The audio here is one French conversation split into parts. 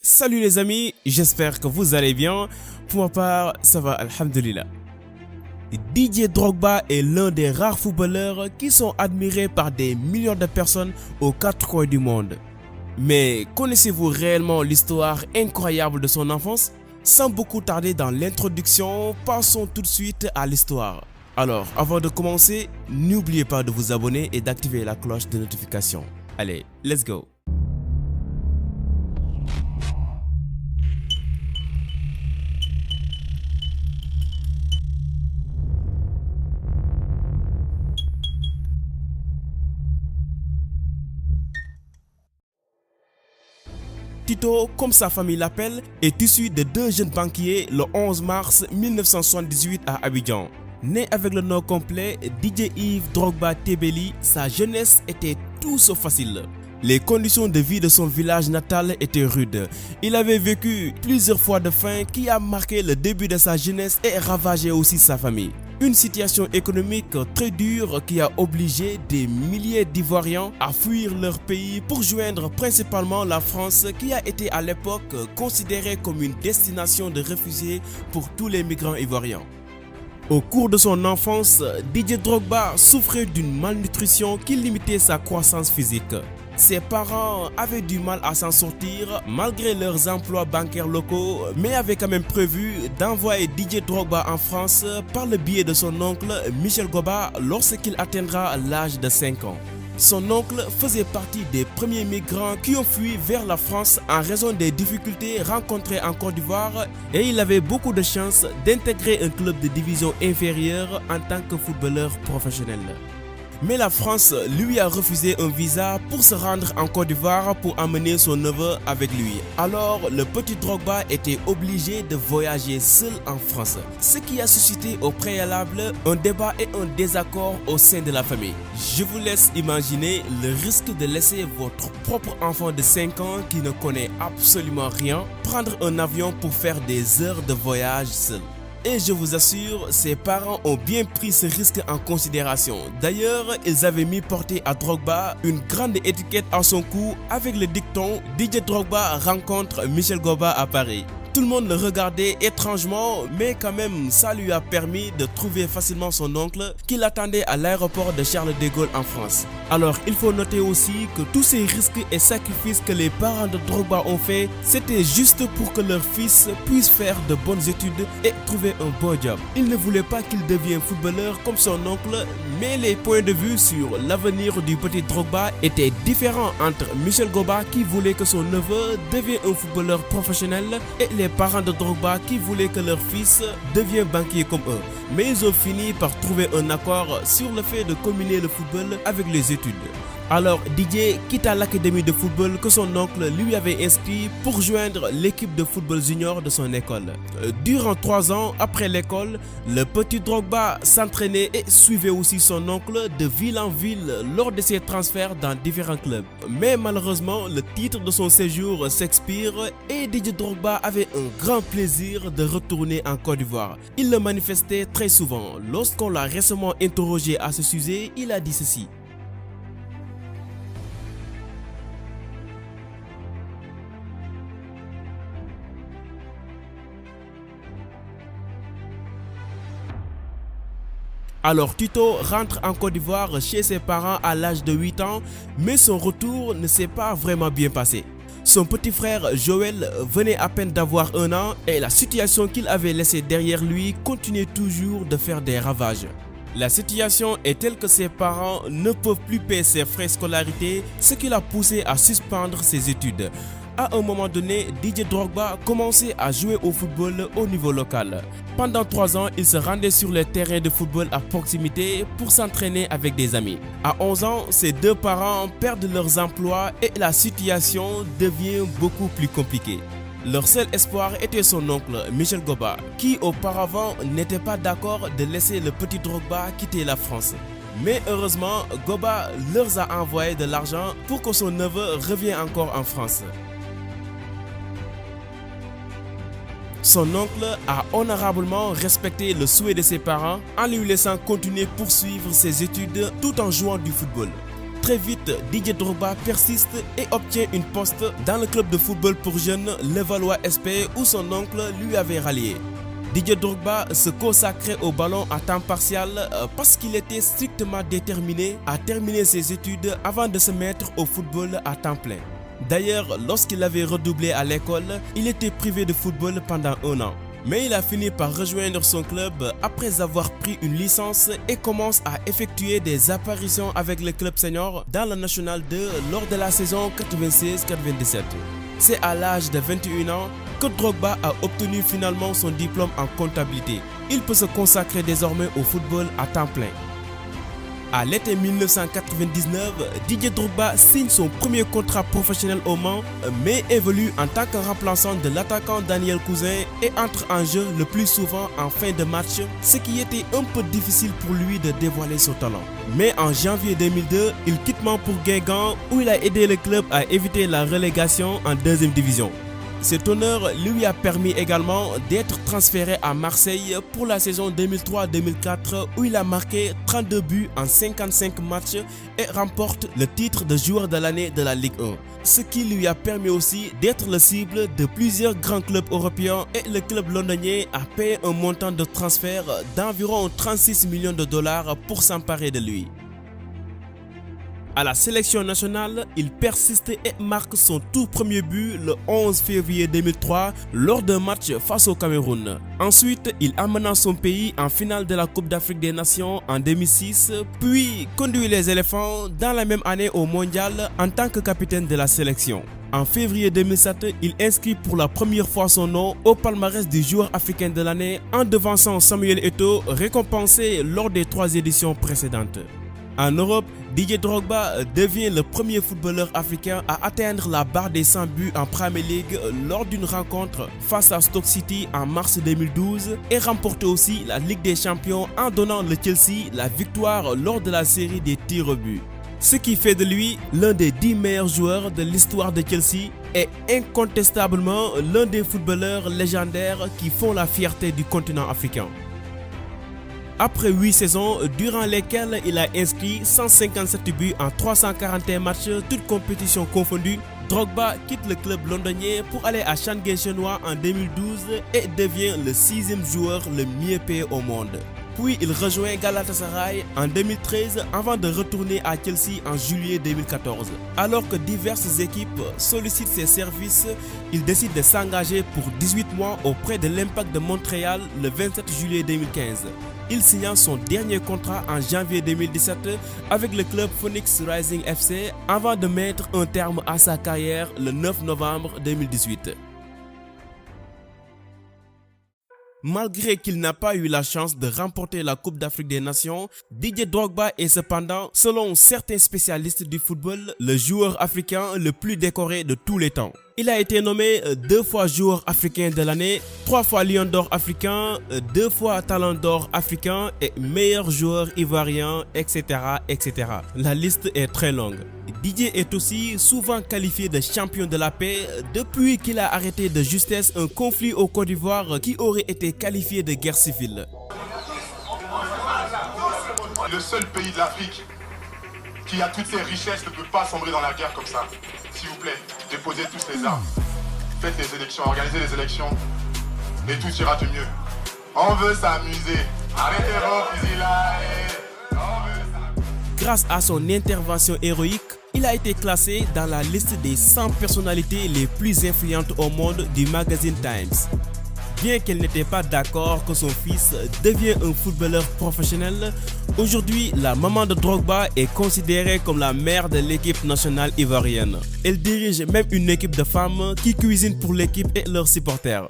Salut les amis, j'espère que vous allez bien. Pour ma part, ça va, alhamdulillah. Didier Drogba est l'un des rares footballeurs qui sont admirés par des millions de personnes aux quatre coins du monde. Mais connaissez-vous réellement l'histoire incroyable de son enfance? Sans beaucoup tarder dans l'introduction, passons tout de suite à l'histoire. Alors, avant de commencer, n'oubliez pas de vous abonner et d'activer la cloche de notification. Allez, let's go! Tito, comme sa famille l'appelle, est issu de deux jeunes banquiers le 11 mars 1978 à Abidjan. Né avec le nom complet Didier Yves Drogba Tebeli, sa jeunesse était tout sauf facile. Les conditions de vie de son village natal étaient rudes. Il avait vécu plusieurs fois de faim qui a marqué le début de sa jeunesse et ravagé aussi sa famille. Une situation économique très dure qui a obligé des milliers d'Ivoiriens à fuir leur pays pour joindre principalement la France qui a été à l'époque considérée comme une destination de réfugiés pour tous les migrants ivoiriens. Au cours de son enfance, Didier Drogba souffrait d'une malnutrition qui limitait sa croissance physique. Ses parents avaient du mal à s'en sortir malgré leurs emplois bancaires locaux, mais avaient quand même prévu d'envoyer Didier Drogba en France par le biais de son oncle Michel Goba lorsqu'il atteindra l'âge de 5 ans. Son oncle faisait partie des premiers migrants qui ont fui vers la France en raison des difficultés rencontrées en Côte d'Ivoire et il avait beaucoup de chance d'intégrer un club de division inférieure en tant que footballeur professionnel. Mais la France lui a refusé un visa pour se rendre en Côte d'Ivoire pour emmener son neveu avec lui. Alors le petit Drogba était obligé de voyager seul en France, ce qui a suscité au préalable un débat et un désaccord au sein de la famille. Je vous laisse imaginer le risque de laisser votre propre enfant de 5 ans qui ne connaît absolument rien prendre un avion pour faire des heures de voyage seul. Et je vous assure, ses parents ont bien pris ce risque en considération. D'ailleurs, ils avaient mis porter à Drogba une grande étiquette à son cou avec le dicton « Didier Drogba rencontre Michel Goba à Paris ». Tout le monde le regardait étrangement, mais quand même ça lui a permis de trouver facilement son oncle qui l'attendait à l'aéroport de Charles de Gaulle en France. Alors il faut noter aussi que tous ces risques et sacrifices que les parents de Drogba ont fait, c'était juste pour que leur fils puisse faire de bonnes études et trouver un bon job. Ils ne voulaient pas qu'il devienne footballeur comme son oncle, mais les points de vue sur l'avenir du petit Drogba étaient différents entre Michel Goba qui voulait que son neveu devienne un footballeur professionnel et les parents de Drogba qui voulaient que leur fils devienne banquier comme eux. Mais ils ont fini par trouver un accord sur le fait de combiner le football avec les études. Alors Didier quitta l'académie de football que son oncle lui avait inscrit pour joindre l'équipe de football junior de son école. Durant 3 ans après l'école, le petit Drogba s'entraînait et suivait aussi son oncle de ville en ville lors de ses transferts dans différents clubs. Mais malheureusement, le titre de son séjour s'expire et Didier Drogba avait un grand plaisir de retourner en Côte d'Ivoire. Il le manifestait très souvent. Lorsqu'on l'a récemment interrogé à ce sujet, il a dit ceci. Alors Tito rentre en Côte d'Ivoire chez ses parents à l'âge de 8 ans, mais son retour ne s'est pas vraiment bien passé. Son petit frère Joël venait à peine d'avoir 1 an et la situation qu'il avait laissée derrière lui continuait toujours de faire des ravages. La situation est telle que ses parents ne peuvent plus payer ses frais de scolarité, ce qui l'a poussé à suspendre ses études. À un moment donné, Didier Drogba commençait à jouer au football au niveau local. Pendant 3 ans, il se rendait sur les terrains de football à proximité pour s'entraîner avec des amis. À 11 ans, ses 2 parents perdent leurs emplois et la situation devient beaucoup plus compliquée. Leur seul espoir était son oncle Michel Goba, qui auparavant n'était pas d'accord de laisser le petit Drogba quitter la France. Mais heureusement, Goba leur a envoyé de l'argent pour que son neveu revienne encore en France. Son oncle a honorablement respecté le souhait de ses parents en lui laissant continuer poursuivre ses études tout en jouant du football. Très vite, Didier Drogba persiste et obtient une poste dans le club de football pour jeunes Levallois SP où son oncle lui avait rallié. Didier Drogba se consacrait au ballon à temps partiel parce qu'il était strictement déterminé à terminer ses études avant de se mettre au football à temps plein. D'ailleurs, lorsqu'il avait redoublé à l'école, il était privé de football pendant 1 an. Mais il a fini par rejoindre son club après avoir pris une licence et commence à effectuer des apparitions avec le club senior dans la National 2 lors de la saison 96-97. C'est à l'âge de 21 ans que Drogba a obtenu finalement son diplôme en comptabilité. Il peut se consacrer désormais au football à temps plein. À l'été 1999, Didier Drogba signe son premier contrat professionnel au Mans, mais évolue en tant que remplaçant de l'attaquant Daniel Cousin et entre en jeu le plus souvent en fin de match, ce qui était un peu difficile pour lui de dévoiler son talent. Mais en janvier 2002, il quitte Mans pour Guingamp où il a aidé le club à éviter la relégation en 2e division. Cet honneur lui a permis également d'être transféré à Marseille pour la saison 2003-2004 où il a marqué 32 buts en 55 matchs et remporte le titre de joueur de l'année de la Ligue 1. Ce qui lui a permis aussi d'être le cible de plusieurs grands clubs européens et le club londonien a payé un montant de transfert d'environ 36 millions de dollars pour s'emparer de lui. À la sélection nationale, il persiste et marque son tout premier but le 11 février 2003 lors d'un match face au Cameroun. Ensuite, il amena son pays en finale de la Coupe d'Afrique des Nations en 2006, puis conduit les éléphants dans la même année au Mondial en tant que capitaine de la sélection. En février 2007, il inscrit pour la première fois son nom au palmarès du joueur africain de l'année en devançant Samuel Eto'o, récompensé lors des 3 éditions précédentes. En Europe, Didier Drogba devient le premier footballeur africain à atteindre la barre des 100 buts en Premier League lors d'une rencontre face à Stoke City en mars 2012 et remporte aussi la Ligue des Champions en donnant le Chelsea la victoire lors de la série des tirs au but. Ce qui fait de lui l'un des 10 meilleurs joueurs de l'histoire de Chelsea et incontestablement l'un des footballeurs légendaires qui font la fierté du continent africain. Après 8 saisons durant lesquelles il a inscrit 157 buts en 341 matchs, toutes compétitions confondues, Drogba quitte le club londonien pour aller à Shanghai chinois en 2012 et devient le 6e joueur le mieux payé au monde. Puis il rejoint Galatasaray en 2013 avant de retourner à Chelsea en juillet 2014. Alors que diverses équipes sollicitent ses services, il décide de s'engager pour 18 mois auprès de l'Impact de Montréal le 27 juillet 2015. Il signa son dernier contrat en janvier 2017 avec le club Phoenix Rising FC avant de mettre un terme à sa carrière le 9 novembre 2018. Malgré qu'il n'a pas eu la chance de remporter la Coupe d'Afrique des Nations, Didier Drogba est cependant, selon certains spécialistes du football, le joueur africain le plus décoré de tous les temps. Il a été nommé 2 fois joueur africain de l'année, 3 fois Lion d'or africain, 2 fois Talent d'or africain et meilleur joueur ivoirien, etc., etc. La liste est très longue. Didier est aussi souvent qualifié de champion de la paix depuis qu'il a arrêté de justesse un conflit au Côte d'Ivoire qui aurait été qualifié de guerre civile. Le seul pays de l'Afrique qui a toutes ses richesses ne peut pas sombrer dans la guerre comme ça. S'il vous plaît, déposez tous les armes. Faites les élections, organisez les élections et tout ira de mieux. On veut s'amuser. Arrêtez vos fusils là. Grâce à son intervention héroïque, il a été classé dans la liste des 100 personnalités les plus influentes au monde du magazine Times. Bien qu'elle n'était pas d'accord que son fils devienne un footballeur professionnel, aujourd'hui la maman de Drogba est considérée comme la mère de l'équipe nationale ivoirienne. Elle dirige même une équipe de femmes qui cuisinent pour l'équipe et leurs supporters.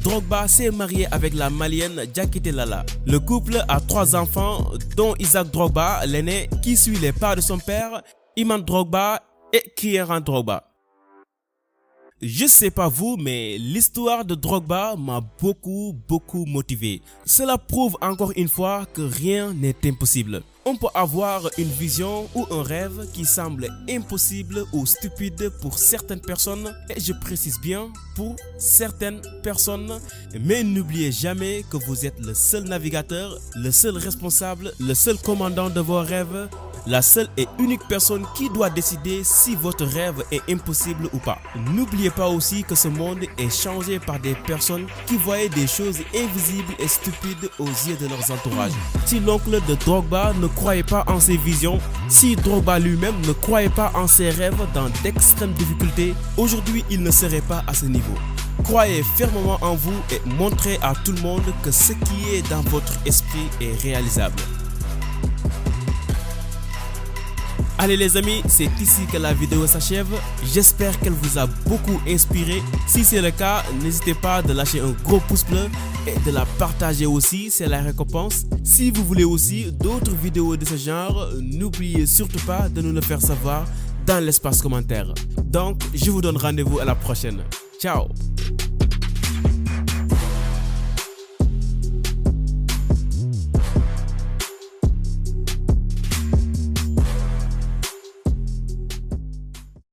Drogba s'est marié avec la Malienne Diakité Lala. Le couple a 3 enfants, dont Isaac Drogba, l'aîné, qui suit les pas de son père, Iman Drogba et Kieran Drogba. Je sais pas vous, mais l'histoire de Drogba m'a beaucoup motivé. Cela prouve encore une fois que rien n'est impossible. On peut avoir une vision ou un rêve qui semble impossible ou stupide pour certaines personnes, et je précise bien pour certaines personnes, mais n'oubliez jamais que vous êtes le seul navigateur, le seul responsable, le seul commandant de vos rêves la seule et unique personne qui doit décider si votre rêve est impossible ou pas. N'oubliez pas aussi que ce monde est changé par des personnes qui voyaient des choses invisibles et stupides aux yeux de leurs entourages. Si l'oncle de Drogba ne croyait pas en ses visions, si Drogba lui-même ne croyait pas en ses rêves dans d'extrêmes difficultés, aujourd'hui il ne serait pas à ce niveau. Croyez fermement en vous et montrez à tout le monde que ce qui est dans votre esprit est réalisable. Allez les amis, c'est ici que la vidéo s'achève. J'espère qu'elle vous a beaucoup inspiré. Si c'est le cas, n'hésitez pas de lâcher un gros pouce bleu et de la partager aussi, c'est la récompense. Si vous voulez aussi d'autres vidéos de ce genre, n'oubliez surtout pas de nous le faire savoir dans l'espace commentaire. Donc, je vous donne rendez-vous à la prochaine. Ciao!